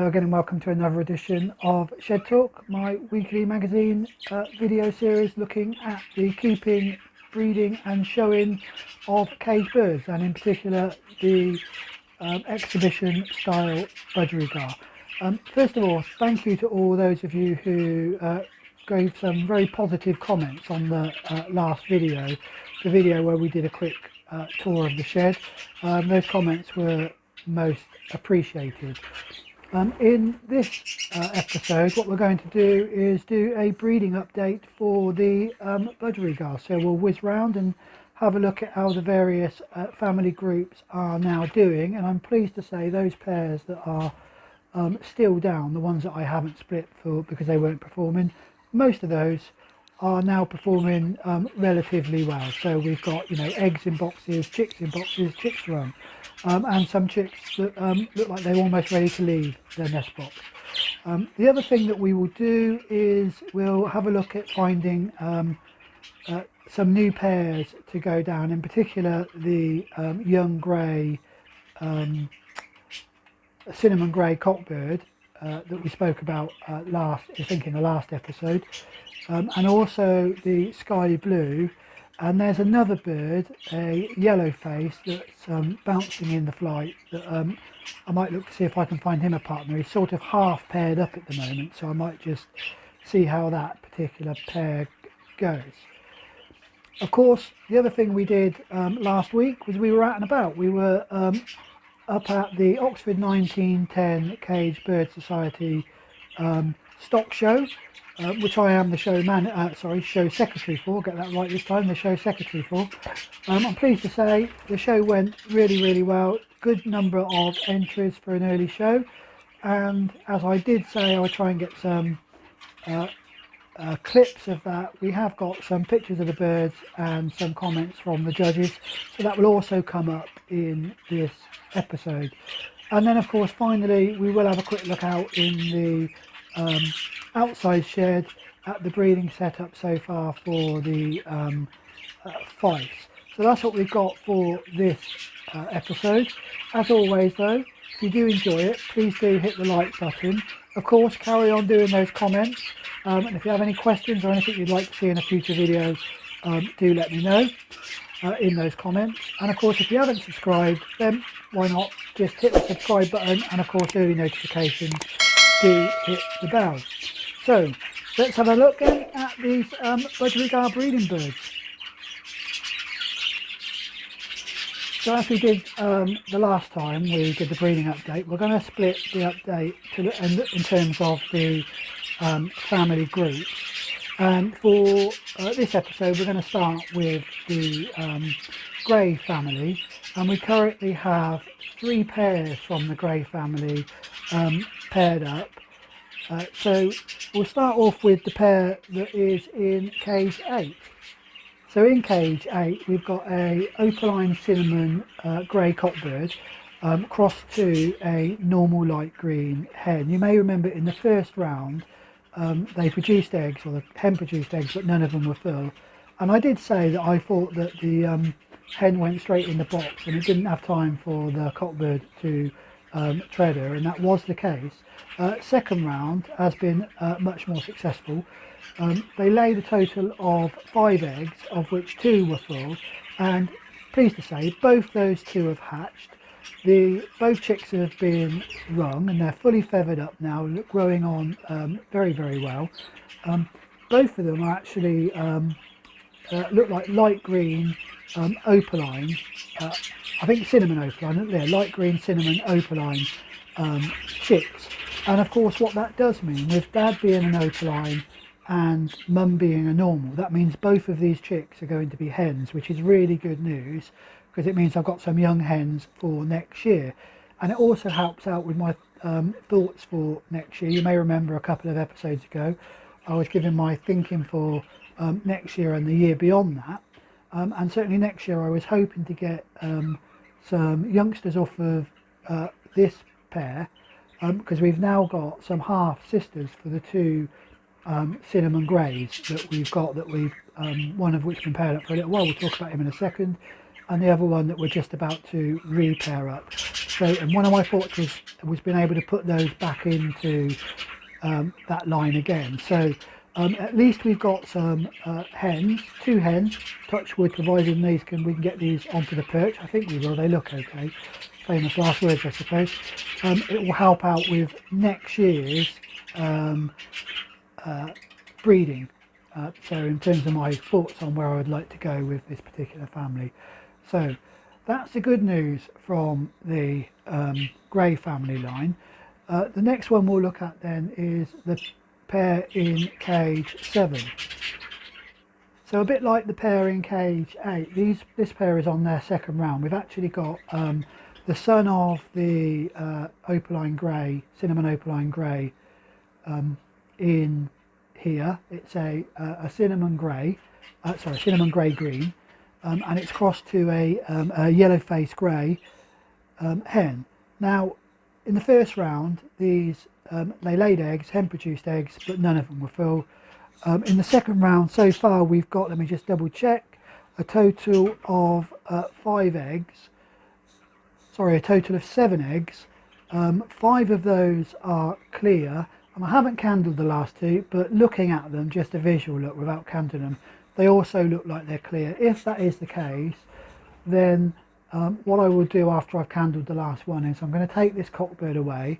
Hello again and welcome to another edition of Shed Talk, my weekly magazine video series looking at the keeping, breeding and showing of caged birds, and in particular the exhibition style Budgerigar. First of all, thank you to all those of you who gave some very positive comments on the last video, the video where we did a quick tour of the shed. Those comments were most appreciated. In this episode, what we're going to do is do a breeding update for the Budgerigar. So we'll whiz round and have a look at how the various family groups are now doing. And I'm pleased to say those pairs that are still down, the ones that I haven't split for because they weren't performing, most of those are now performing relatively well. So we've got, eggs in boxes, chicks run. And some chicks that look like they're almost ready to leave their nest box. The other thing that we will do is we'll have a look at finding some new pairs to go down, in particular the young grey, cinnamon grey cockbird that we spoke about in the last episode, and also the sky blue. And there's another bird, a yellow face, that's bouncing in the flight that I might look to see if I can find him a partner. He's sort of half paired up at the moment, so I might just see how that particular pair goes. Of course, the other thing we did last week was we were out and about. We were up at the Oxford 1910 Caged Bird Society Stock Show, which I am the show secretary for. Get that right this time, the show secretary for. I'm pleased to say the show went really well. Good number of entries for an early show, and as I did say, I'll try and get some clips of that. We have got some pictures of the birds and some comments from the judges, so that will also come up in this episode. And then of course finally we will have a quick look out in the outside shed at the breeding setup so far for the Fifes. So that's what we've got for this episode. As always though, if you do enjoy it, please do hit the like button. Of course, carry on doing those comments, and if you have any questions or anything you'd like to see in a future video, do let me know in those comments. And of course, if you haven't subscribed, then why not just hit the subscribe button, and of course early notifications, do hit the bell. So let's have a look then at these Budgerigar breeding birds. So as we did the last time we did the breeding update, we're going to split the update in terms of the family groups. And for this episode, we're going to start with the grey family, and we currently have 3 pairs from the grey family paired up. So we'll start off with the pair that is in cage 8. So in cage 8 we've got a opaline cinnamon grey cockbird crossed to a normal light green hen. You may remember in the first round they produced eggs, or the hen produced eggs, but none of them were full. And I did say that I thought that the hen went straight in the box and it didn't have time for the cockbird to tread her, and that was the case. Second round has been much more successful. They laid a total of 5 eggs, of which 2 were full, and pleased to say both those 2 have hatched. Both chicks have been rung and they're fully feathered up now, growing on very well. Both of them are actually look like light green opaline, I think cinnamon opaline, yeah, light green cinnamon opaline chicks. And of course what that does mean, with dad being an opaline and mum being a normal, that means both of these chicks are going to be hens, which is really good news, because it means I've got some young hens for next year. And it also helps out with my thoughts for next year. You may remember a couple of episodes ago I was giving my thinking for next year and the year beyond that, and certainly next year I was hoping to get some youngsters off of this pair, because we've now got some half sisters for the 2 cinnamon greys that we've got, one of which been paired up for a little while. We'll talk about him in a second. and the other one that we're just about to repair up. So, and one of my thoughts was being able to put those back into that line again. So at least we've got some hens, 2 hens, touch wood, providing we can get these onto the perch. I think we will, they look okay. Famous last words, I suppose. It will help out with next year's breeding. So in terms of my thoughts on where I would like to go with this particular family. So that's the good news from the grey family line. The next one we'll look at then is the pair in cage 7. So a bit like the pair in cage 8, this pair is on their second round. We've actually got the son of the opaline grey, cinnamon opaline grey, in here. It's a cinnamon grey, cinnamon grey green, and it's crossed to a yellow face grey hen. Now, in the first round, these they laid eggs, hen produced eggs, but none of them were full. In the second round so far, we've got, let me just double check, a total of 5 eggs. Sorry, a total of 7 eggs. 5 of those are clear, and I haven't candled the last 2, but looking at them, just a visual look without candling them, they also look like they're clear. If that is the case, then what I will do after I've candled the last one is I'm going to take this cockbird away,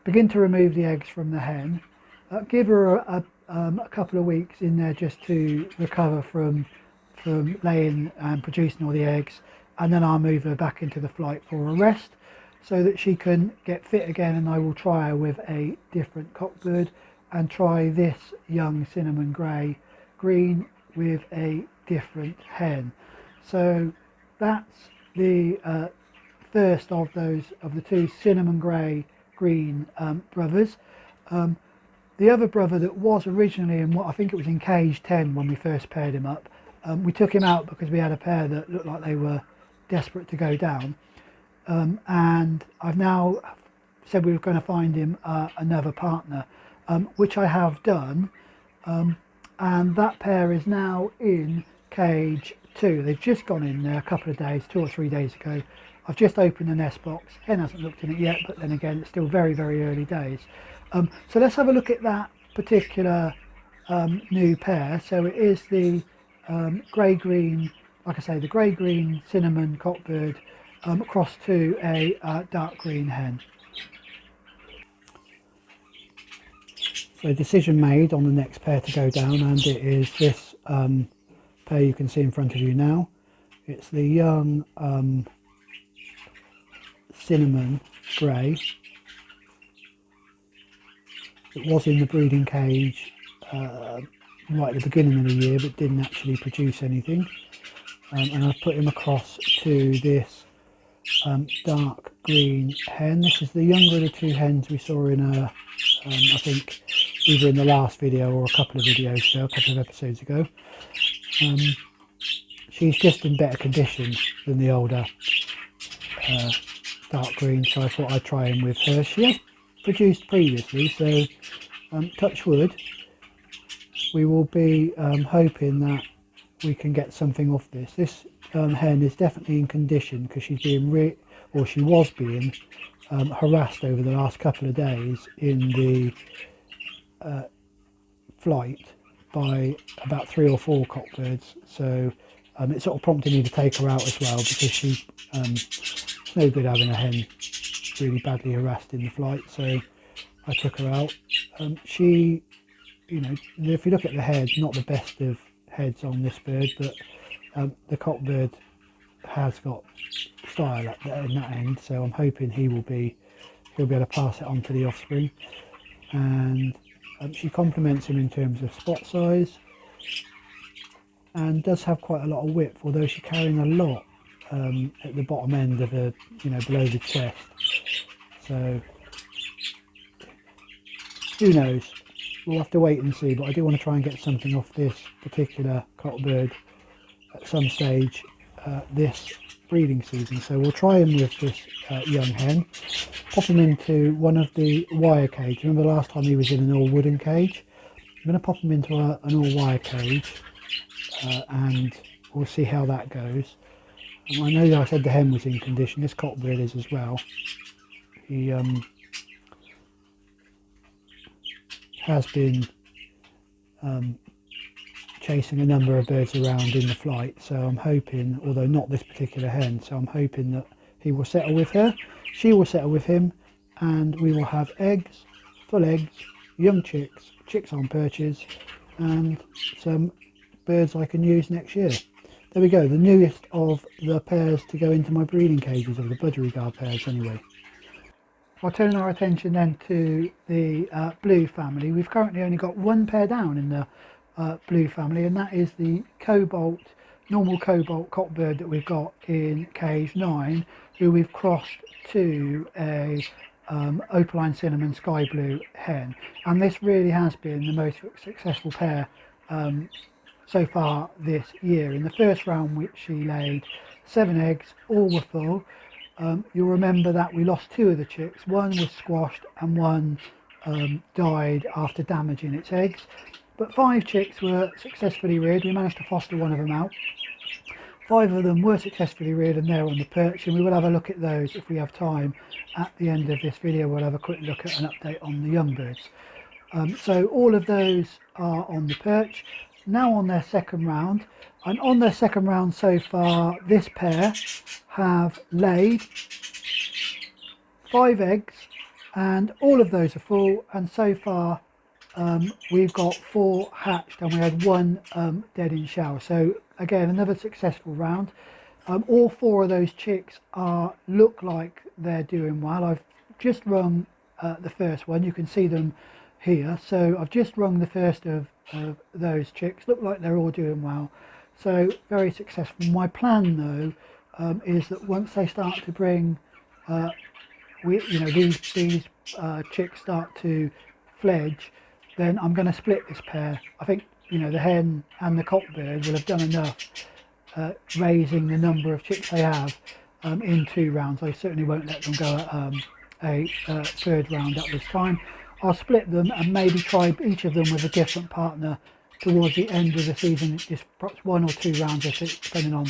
begin to remove the eggs from the hen, give her a couple of weeks in there just to recover from laying and producing all the eggs, and then I'll move her back into the flight for a rest so that she can get fit again, and I will try her with a different cockbird and try this young cinnamon grey green with a different hen. So that's the first of the 2 cinnamon grey green brothers. The other brother that was originally in what I think it was in cage 10 when we first paired him up, we took him out because we had a pair that looked like they were desperate to go down, and I've now said we were going to find him another partner, which I have done, and that pair is now in cage 2. They've just gone in there a couple of days, 2 or 3 days ago. I've just opened the nest box. Hen hasn't looked in it yet, but then again, it's still very, very early days. So let's have a look at that particular new pair. So it is the grey-green, like I say, the grey-green cinnamon cockbird across to a dark green hen. So decision made on the next pair to go down, and it is this pair you can see in front of you now. It's the young cinnamon grey. It was in the breeding cage right at the beginning of the year, but didn't actually produce anything, and I've put him across to this dark green hen. This is the younger of the 2 hens we saw in a I think either in the last video or a couple of videos ago, a couple of episodes ago. She's just in better condition than the older dark green, so I thought I'd try him with her. She has produced previously, so touch wood, we will be hoping that we can get something off this. This hen is definitely in condition because she's being she was being harassed over the last couple of days in the flight by about 3 or 4 cockbirds. So it sort of prompted me to take her out as well, because it's no good having a hen really badly harassed in the flight. So I took her out. She, if you look at the head, not the best of heads on this bird, but the cockbird has got style up there in that end, so I'm hoping he'll be able to pass it on to the offspring. And she complements him in terms of spot size, and does have quite a lot of width, although she's carrying a lot at the bottom end of her, below the chest. So who knows, we'll have to wait and see, but I do want to try and get something off this particular cockbird at some stage this breeding season. So we'll try him with this young hen, pop him into one of the wire cages. Remember last time he was in an all wooden cage? I'm going to pop him into an all wire cage, and we'll see how that goes. And I know that I said the hen was in condition. This cockbird is as well. He has been chasing a number of birds around in the flight, so I'm hoping, although not this particular hen, so I'm hoping that he will settle with her, she will settle with him, and we will have eggs, full eggs, young chicks, chicks on perches, and some birds I can use next year. There we go, the newest of the pairs to go into my breeding cages, of the Budgerigar pairs anyway. I'll turn our attention then to the blue family. We've currently only got one pair down in the blue family, and that is the normal cobalt cockbird that we've got in cage 9, who we've crossed to a opaline cinnamon sky blue hen, and this really has been the most successful pair so far this year. In the first round, which she laid 7 eggs, all were full. You'll remember that we lost 2 of the chicks. One was squashed and one died after damaging its eggs, but 5 chicks were successfully reared. We managed to foster one of them out. 5 of them were successfully reared, and they're on the perch, and we will have a look at those if we have time. At the end of this video, we'll have a quick look at an update on the young birds. So all of those are on the perch, now on their second round, and on their second round so far, this pair have laid 5 eggs, and all of those are full, and so far we've got 4 hatched, and we had 1 dead in shell. So again, another successful round. All 4 of those chicks look like they're doing well. I've just rung the first one, you can see them here. So I've just rung the first of those chicks. Look like they're all doing well, so very successful. My plan though is that once they start to bring these chicks start to fledge, then I'm going to split this pair. I think the hen and the cockbird will have done enough raising the number of chicks they have in 2 rounds. I certainly won't let them go at a third round at this time. I'll split them and maybe try each of them with a different partner towards the end of the season, just perhaps 1 or 2 rounds, depending on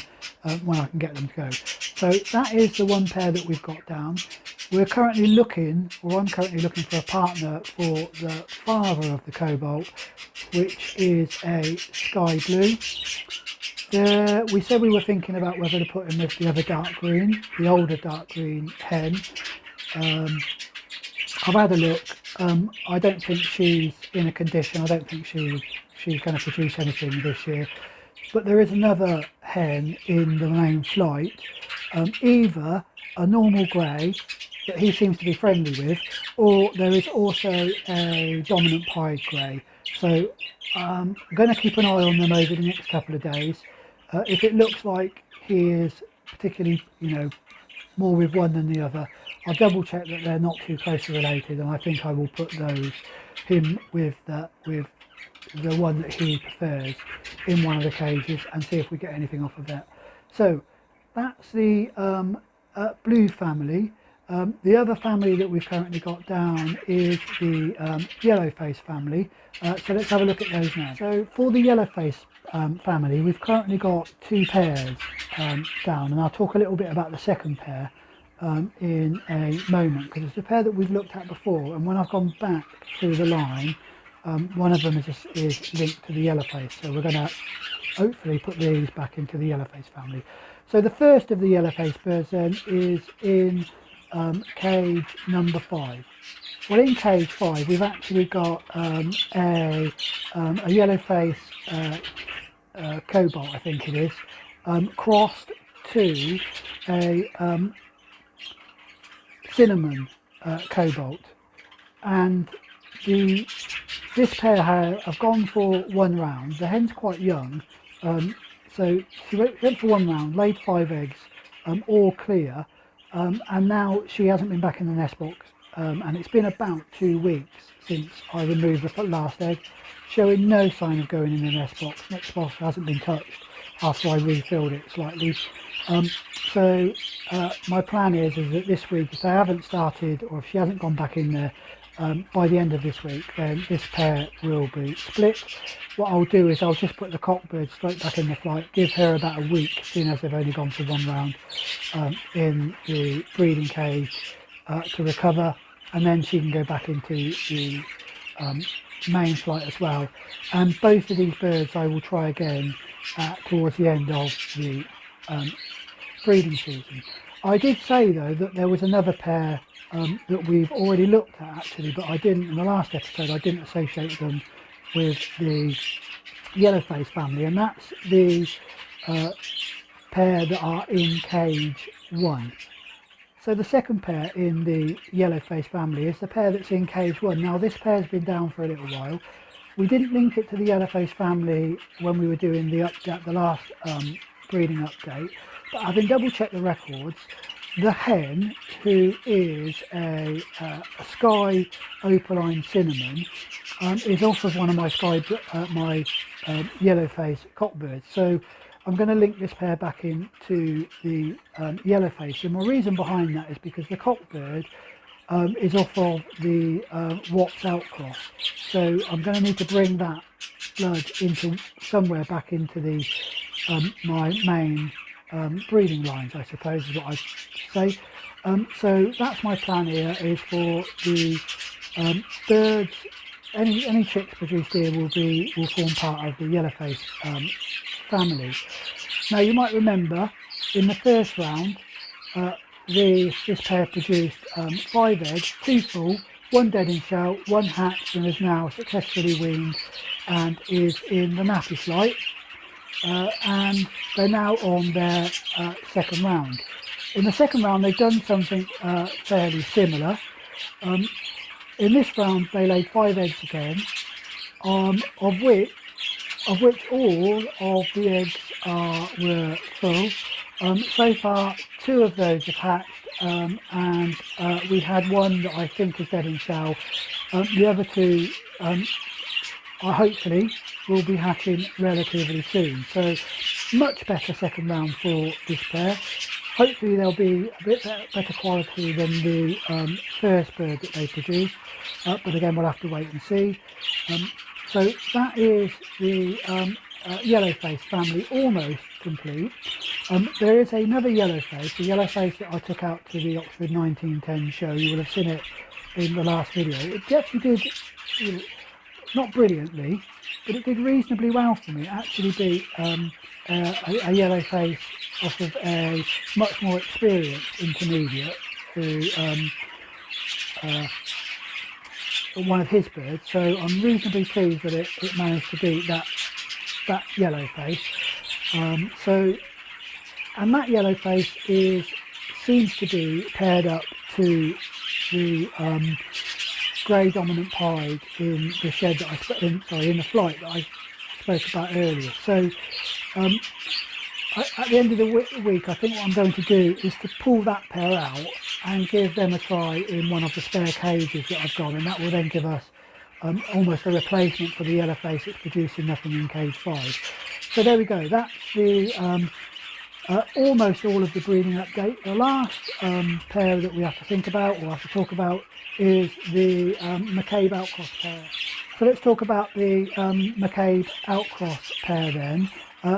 when I can get them to go. So that is the one pair that we've got down. I'm currently looking for a partner for the father of the cobalt, which is a sky blue. We said we were thinking about whether to put him with the other dark green, the older dark green hen. I've had a look. I don't think she's in a condition. I don't think she's going to produce anything this year. But there is another hen in the main flight, either a normal grey that he seems to be friendly with, or there is also a dominant pied grey. So I'm going to keep an eye on them over the next couple of days. If it looks like he is particularly, more with one than the other, I'll double check that they're not too closely related, and I think I will put him with the one that he prefers in one of the cages and see if we get anything off of that. So that's the blue family. The other family that we've currently got down is the yellow face family. So let's have a look at those now. So for the yellow face family, we've currently got 2 pairs down, and I'll talk a little bit about the second pair in a moment, because it's a pair that we've looked at before, and when I've gone back through the line, one of them is linked to the yellow face, so we're going to hopefully put these back into the yellow face family. So the first of the yellow face birds then is in cage number 5. Well, in cage 5 we've actually got a yellow face cobalt, I think it is, crossed to a cinnamon cobalt, and this pair have gone for 1 round. The hen's quite young, so she went for 1 round, laid 5 eggs, all clear, and now she hasn't been back in the nest box, and it's been about 2 weeks since I removed the last egg, showing no sign of going in the nest box. Nest box hasn't been touched after I refilled it slightly. So my plan is that this week, if they haven't started, or if she hasn't gone back in there, by the end of this week, then this pair will be split. What I'll do is I'll just put the cockbird straight back in the flight, give her about a week, seeing as they've only gone for one round in the breeding cage to recover, and then she can go back into the main flight as well. And both of these birds I will try again towards the end of the breeding season. I did say though that there was another pair that we've already looked at actually, but I didn't, in the last episode I didn't associate them with the yellowface family, and that's the pair that are in cage 1. So the second pair in the yellowface family is the pair that's in cage 1. Now this pair's been down for a little while. We didn't link it to the yellowface family when we were doing the last breeding update, but having double checked the records, the hen, who is a sky opaline cinnamon, is off of one of my yellowface cockbirds. So I'm going to link this pair back into the yellowface, and my reason behind that is because the cockbird is off of the Watts outcross. So I'm going to need to bring that blood into somewhere back into the my main breeding lines, I suppose is what I'd say. So that's my plan here, is for the birds, any chicks produced here will form part of the yellowface family. Now you might remember in the first round this pair produced 5 eggs, 2 full, 1 dead in shell, 1 hatched, and is now successfully weaned and is in the nappy flight. And they're now on their second round. In the second round they've done something fairly similar. In this round they laid 5 eggs again, of which all of the eggs were full. So far 2 of those have hatched, and we had 1 that I think is dead in shell. The other 2 hopefully will be hatching relatively soon. So much better second round for this pair. Hopefully they'll be a bit better quality than the first bird that they produced, but again we'll have to wait and see. So that is the yellowface family almost complete. There is another yellowface, the yellowface that I took out to the Oxford 1910 show. You will have seen it in the last video. It actually did, not brilliantly, but it did reasonably well for me. It actually beat a yellowface off of a much more experienced intermediate who one of his birds. So I'm reasonably pleased that it managed to beat that yellowface. And that yellowface seems to be paired up to the grey dominant pied in the shed that in the flight that I spoke about earlier. So at the end of the week, I think what I'm going to do is to pull that pair out and give them a try in one of the spare cages that I've got, and that will then give us almost a replacement for the yellowface that's producing nothing in cage 5. So there we go. That's the almost all of the breeding update. The last pair that we have to think about or have to talk about is the McCabe outcross pair. So let's talk about the McCabe outcross pair then.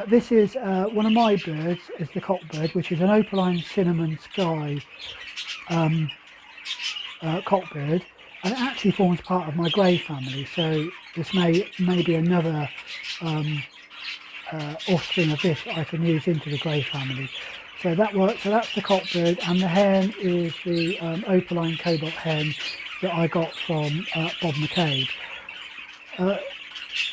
This is one of my birds, is the cockbird, which is an opaline cinnamon sky cockbird, and it actually forms part of my grey family. So this may be another offspring of this that I can use into the grey family. So that works. So that's the cockbird, and the hen is the opaline cobalt hen that I got from Bob McCabe.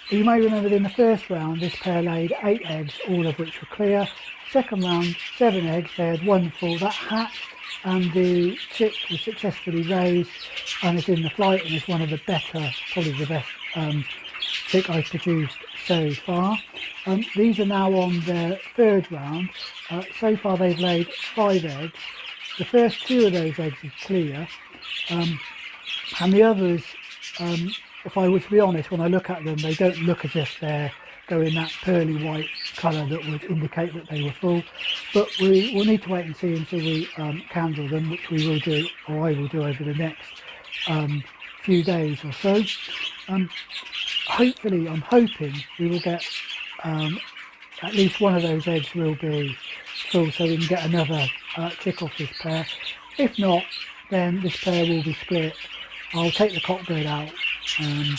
You may remember that in the first round this pair laid 8 eggs, all of which were clear. Second round, 7 eggs, they had 1 full, that hatched, and the chick was successfully raised and is in the flight and is one of the better, probably the best chick I've produced so far. These are now on their third round. So far they've laid 5 eggs. The first 2 of those eggs is clear, and the others, if I was to be honest, when I look at them, they don't look as if they're going that pearly white colour that would indicate that they were full. But we will need to wait and see until we candle them, which we will do, or I will do over the next few days or so. Hopefully, I'm hoping we will get at least one of those eggs will be full, so we can get another chick off this pair. If not, then this pair will be split. I'll take the cockbird out and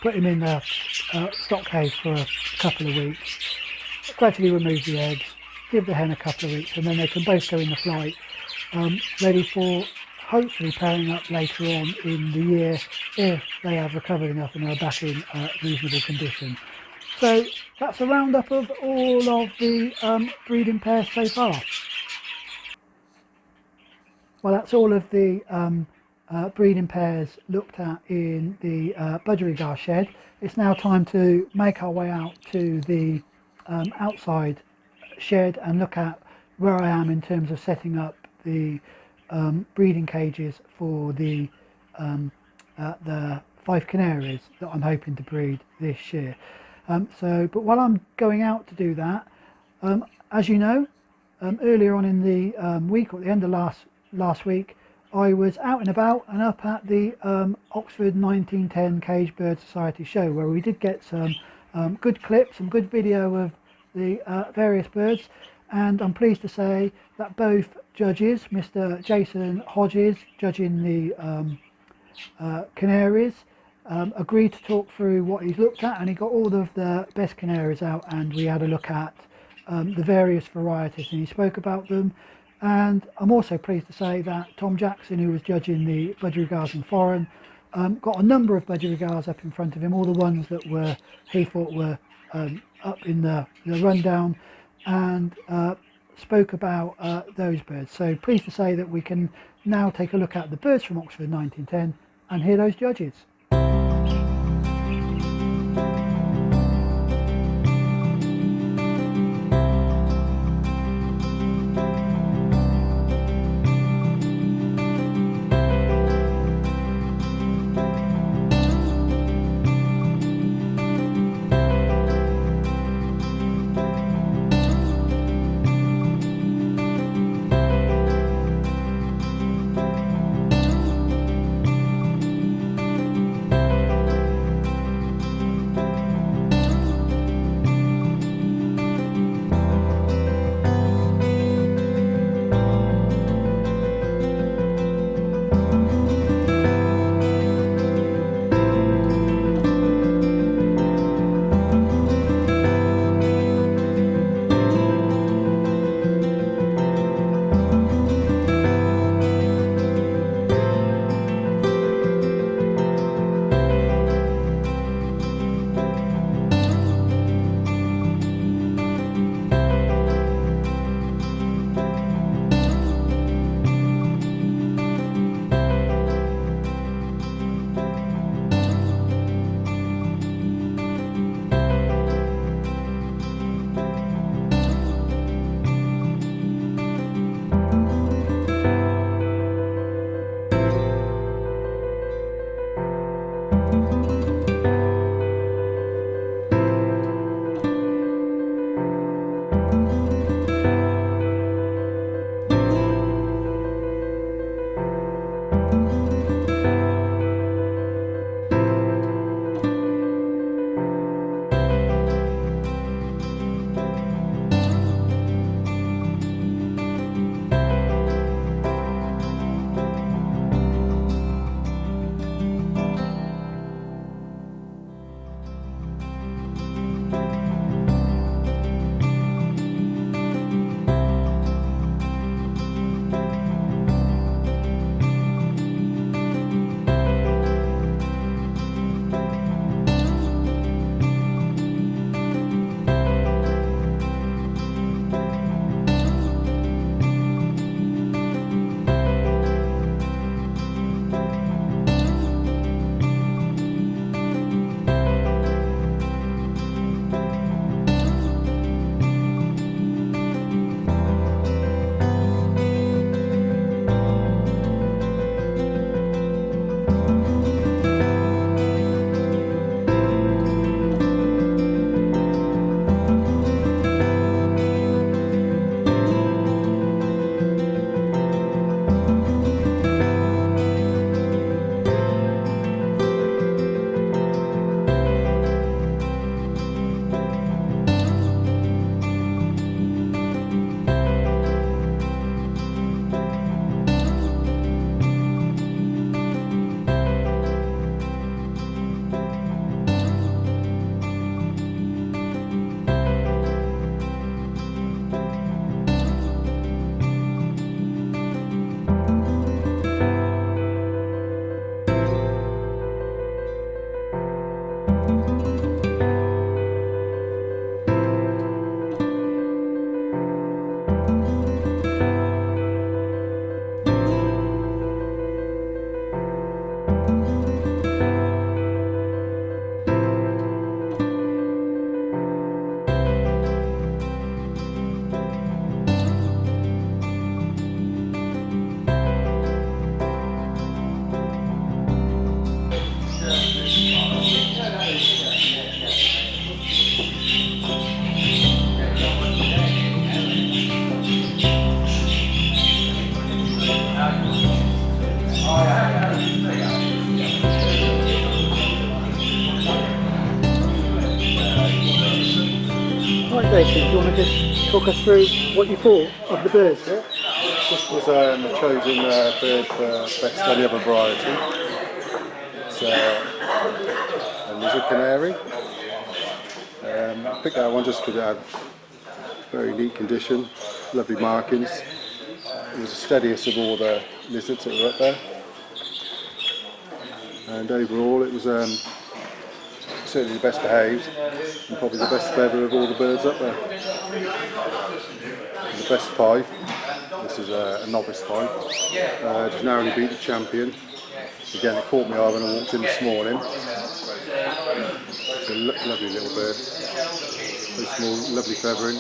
put him in the stock cage for a couple of weeks, gradually remove the eggs, give the hen a couple of weeks, and then they can both go in the flight, ready for hopefully pairing up later on in the year if they have recovered enough and are back in reasonable condition. So that's a roundup of all of the breeding pairs so far. Well, that's all of the breeding pairs looked at in the Budgerigar shed. It's now time to make our way out to the outside shed and look at where I am in terms of setting up the breeding cages for the fife canaries that I'm hoping to breed this year. But while I'm going out to do that, as you know, earlier on in the week, or at the end of last week, I was out and about and up at the Oxford 1910 Cage Bird Society show, where we did get some good clips, some good video of the various birds, and I'm pleased to say that both judges, Mr. Jason Hodges judging the canaries, agreed to talk through what he's looked at, and he got all of the best canaries out and we had a look at the various varieties and he spoke about them. And I'm also pleased to say that Tom Jackson, who was judging the Budgerigars and foreign, got a number of Budgerigars up in front of him, all the ones that he thought were up in the rundown, and spoke about those birds. So pleased to say that we can now take a look at the birds from Oxford 1910 and hear those judges. Jason, do you want to just talk us through what you thought of the birds? Yeah. This was the chosen bird for best any other variety. It's a lizard canary. I picked that one just because it had very neat condition, lovely markings. It was the steadiest of all the lizards that were up there. And overall it was certainly the best behaved and probably the best feather of all the birds up there. And the best fife. This is a novice fife. Just narrowly beat the champion. Again, it caught me eye when I walked in this morning. It's a lovely little bird. Very small, lovely feathering.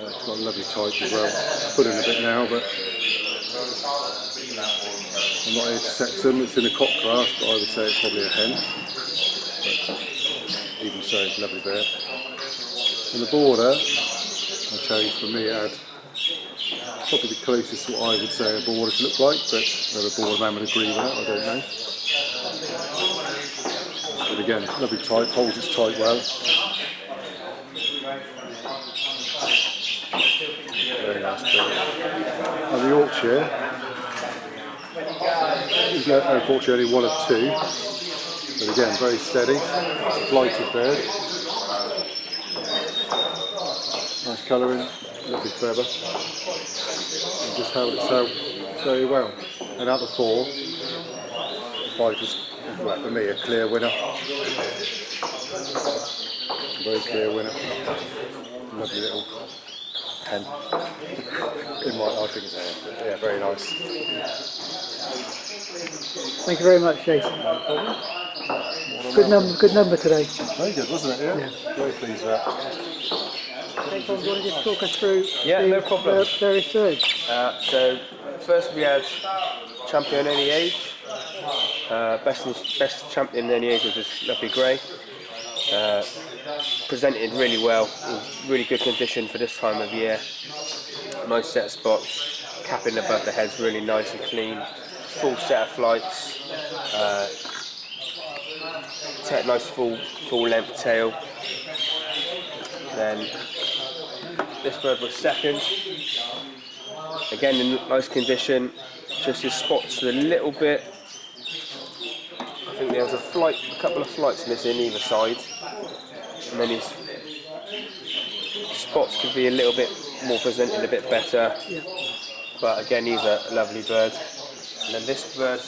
It's got a lovely type as well. It's pulling a bit now, but I'm not here to sex them. It's in a cock class, but I would say it's probably a hen. But even so, it's a lovely bird. And the border I chose, for me, it had probably the closest to what I would say a border to look like, but whether a border man would agree with that, I don't know. But again, lovely type, holds its type well. Very nice bird. And the Yorkshire is unfortunately only one of two, but again, very steady. It's a blighted bird. Nice colouring, lovely feather. And just held itself very well. And out of the four, the fife was, well, for me, a clear winner. A very clear winner. Lovely little hen. I think it's a hen, but yeah, very nice. Thank you very much, Jason. No problem. Good number today. Very good, wasn't it? Yeah. Very pleased with that. Jason, do you want to just talk us through No problem. various birds? So first we had champion in any age. Best champion in any age was this lovely grey. Presented really well, in really good condition for this time of year. Nice set of spots, capping above the head's really nice and clean. Full set of flights. Nice full length tail. Then this bird was second. Again in nice condition. Just his spots a little bit. I think there was a couple of flights missing either side. And then his spots could be a little bit more presented, a bit better. Yeah. But again, he's a lovely bird. And then this bird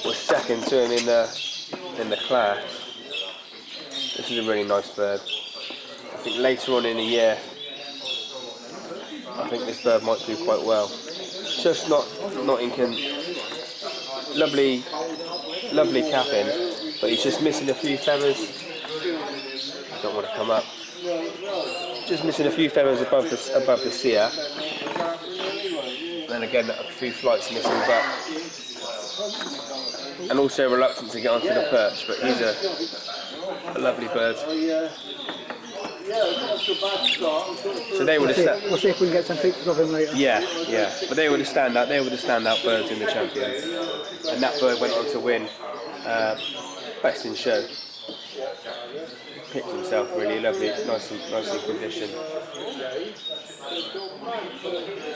was second to him in the class. This is a really nice bird. I think later on in the year, I think this bird might do quite well. Just not in lovely capping, but he's just missing a few feathers. I don't want to come up. Just missing a few feathers above the cere. Then again, a few flights missing, and also reluctant to get onto the perch. But he's a lovely bird. So they were We'll see if we can get some pictures of him later. Yeah. But they were the standout birds in the champions, and that bird went on to win best in show. Picked himself really lovely, nice in condition.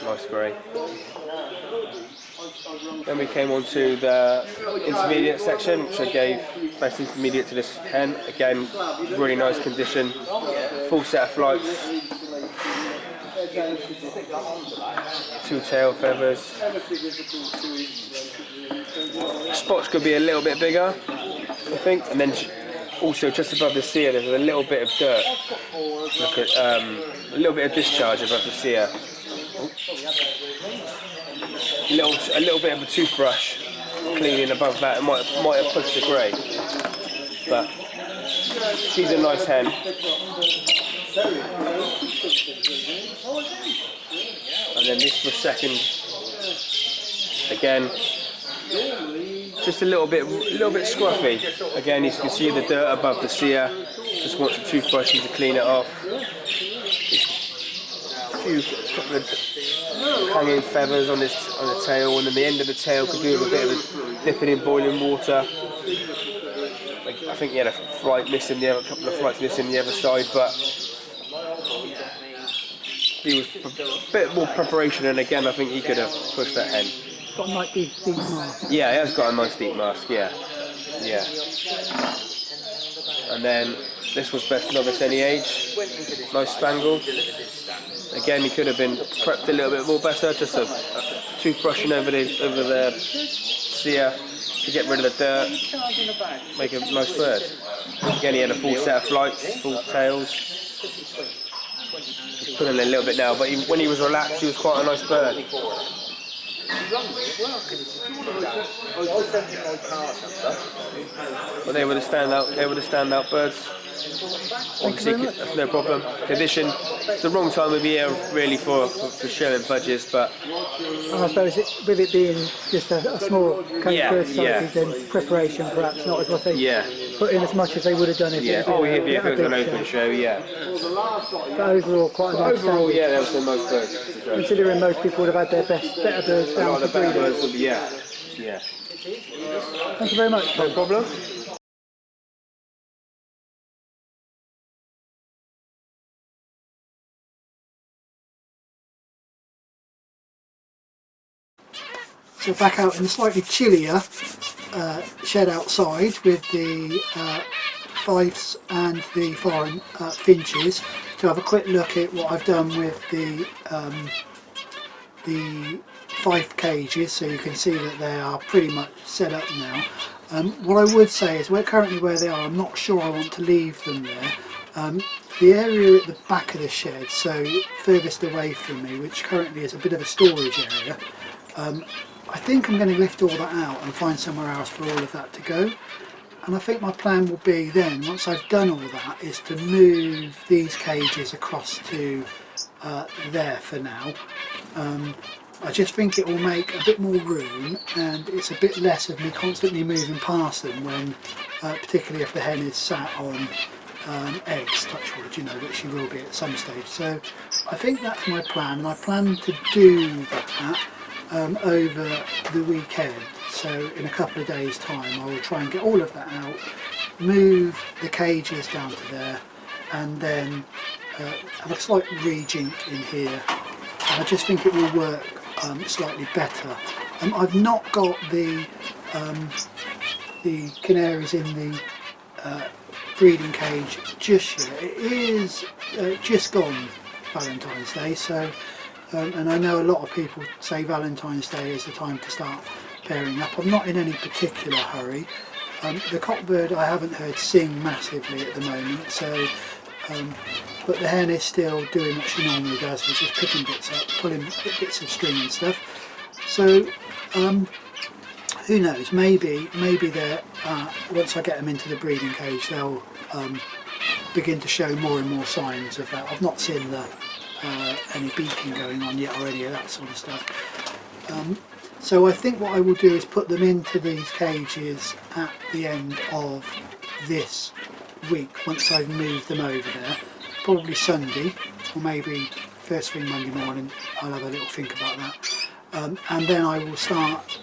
Nice grey. Then we came on to the intermediate section, which I gave best intermediate to this hen. Again, really nice condition, full set of flights, 2 tail feathers. Spots could be a little bit bigger, I think, and then also just above the cere there's a little bit of dirt. Look at a little bit of discharge above the cere. A little bit of a toothbrush cleaning above that. It might have pushed the grey, but she's a nice hen. And then this was second. Again, just a little bit scruffy. Again, you can see the dirt above the cere. Just wants a toothbrush to clean it off. A couple of hanging feathers on the tail, and then the end of the tail could do with a bit of a dipping in boiling water. I think he had a flight missing, a couple of flights missing the other side, but he was a bit more preparation, and again I think he could have pushed that hen. Got a nice deep mask. Yeah, he has got a nice deep mask, yeah. And then this was best novice any age, nice spangle. Again, he could have been prepped a little bit more better, just a toothbrushing over the sear to get rid of the dirt, make a nice bird. Again, he had a full set of flights, full tails. He's pulling a little bit now, but when he was relaxed, he was quite a nice bird. But they were the standout birds. Obviously, that's no problem. Condition, it's the wrong time of year really for showing budgies, but And I suppose with it being just a small kind of bird size, then preparation perhaps not as much they put in as much as they would have done if it was an open show, But overall, quite a nice overall, that was the most birds. Considering most people would have had their better birds down for breeding. Yeah. Thank you very much. No problem. So back out in the slightly chillier shed outside with the Fifes and the foreign finches to have a quick look at what I've done with the fife cages, so you can see that they are pretty much set up now. What I would say is currently where they are, I'm not sure I want to leave them there. The area at the back of the shed, so furthest away from me, which currently is a bit of a storage area, I think I'm going to lift all that out and find somewhere else for all of that to go. And I think my plan will be then, once I've done all that, is to move these cages across to there for now. I just think it will make a bit more room, and it's a bit less of me constantly moving past them when, particularly if the hen is sat on eggs, touch wood, you know, which she will be at some stage. So I think that's my plan, and I plan to do that over the weekend. So in a couple of days time I will try and get all of that out, move the cages down to there, and then have a slight rejig in here. And I just think it will work slightly better. I've not got the canaries in the breeding cage just yet. It is just gone Valentine's Day, so and I know a lot of people say Valentine's Day is the time to start pairing up. I'm not in any particular hurry. The cockbird I haven't heard sing massively at the moment, so but the hen is still doing what she normally does, which is picking bits up, pulling bits of string and stuff. So who knows, maybe they're once I get them into the breeding cage, they'll begin to show more and more signs of that. I've not seen any beaking going on yet or any of that sort of stuff. So I think what I will do is put them into these cages at the end of this week, once I've moved them over there, probably Sunday, or maybe first thing Monday morning. I'll have a little think about that, and then I will start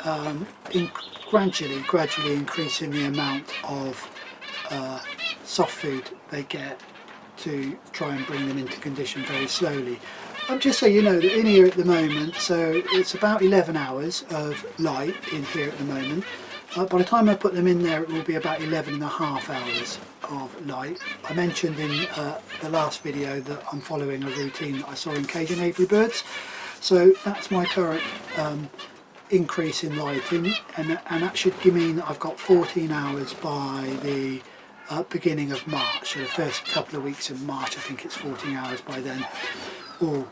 gradually increasing the amount of soft food they get, to try and bring them into condition very slowly. Just so you know that in here at the moment, so it's about 11 hours of light in here at the moment. By the time I put them in there, it will be about 11 and a half hours of light. I mentioned in the last video that I'm following a routine that I saw in Cajun aviary birds. So that's my current increase in lighting, and that should mean that I've got 14 hours by the beginning of March. So the first couple of weeks of March, I think it's 14 hours by then, or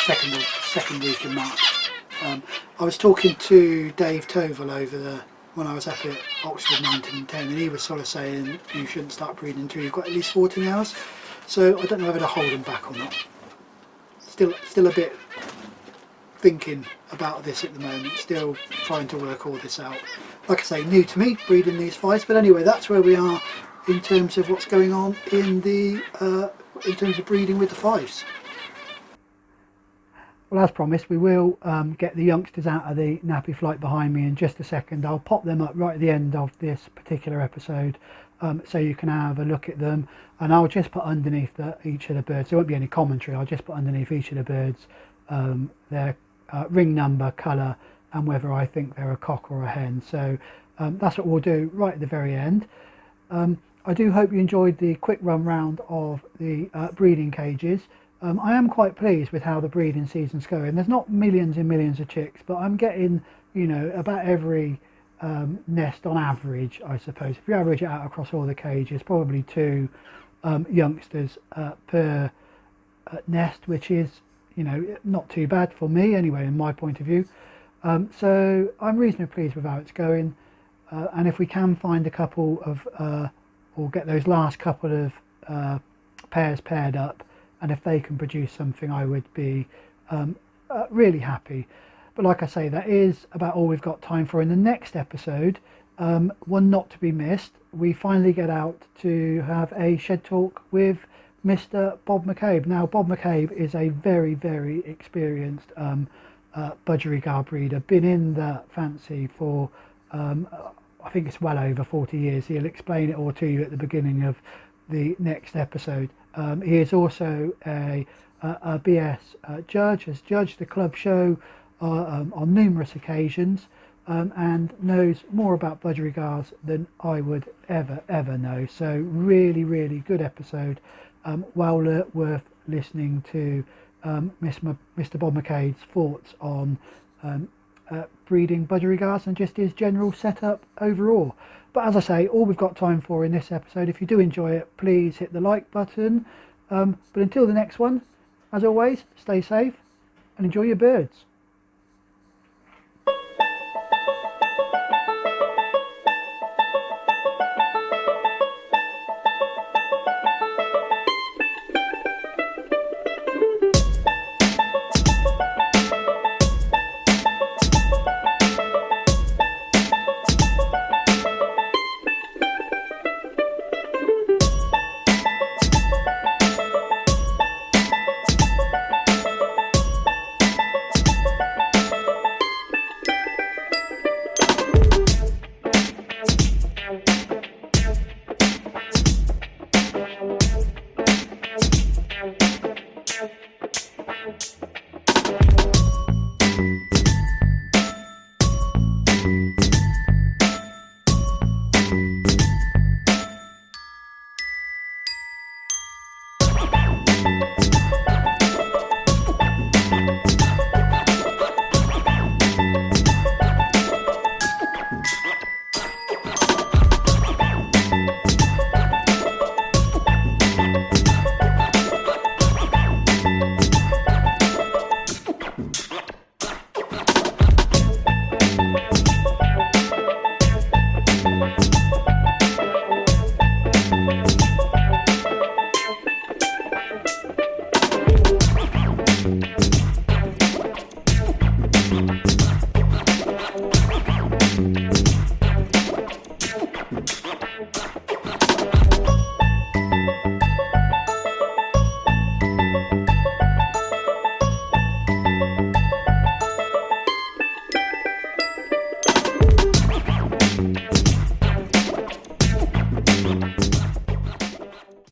second week in March. I was talking to Dave Tovell when I was up at Oxford 1910, and he was sort of saying you shouldn't start breeding until you've got at least 14 hours. So I don't know whether to hold him back or not. Still a bit thinking about this at the moment, still trying to work all this out. Like I say, new to me breeding these Fifes, but anyway, that's where we are in terms of what's going on in terms of breeding with the Fifes. Well, as promised, we will get the youngsters out of the nappy flight behind me in just a second. I'll pop them up right at the end of this particular episode so you can have a look at them. And I'll just put underneath each of the birds, there won't be any commentary, I'll just put underneath each of the birds their ring number, colour, and whether I think they're a cock or a hen. So that's what we'll do right at the very end. I do hope you enjoyed the quick run round of the breeding cages. I am quite pleased with how the breeding season's going. There's not millions and millions of chicks, but I'm getting, you know, about every nest on average, I suppose. If you average it out across all the cages, probably 2 youngsters per nest, which is, you know, not too bad for me anyway, in my point of view. So I'm reasonably pleased with how it's going, and if we can find a couple of or get those last couple of pairs paired up, and if they can produce something, I would be really happy. But like I say, that is about all we've got time for. In the next episode, one not to be missed, we finally get out to have a shed talk with Mr. Bob McCabe. Now, Bob McCabe is a very, very experienced Budgerigar breeder, been in the fancy for I think it's well over 40 years. He'll explain it all to you at the beginning of the next episode. He is also a BS judge, has judged the club show on numerous occasions, and knows more about Budgerigars than I would ever know. So really good episode, well worth listening to Mr. Bob McCabe's thoughts on breeding Budgerigars and just his general setup overall. But as I say, all we've got time for in this episode. If you do enjoy it, please hit the like button. But until the next one, as always, stay safe and enjoy your birds.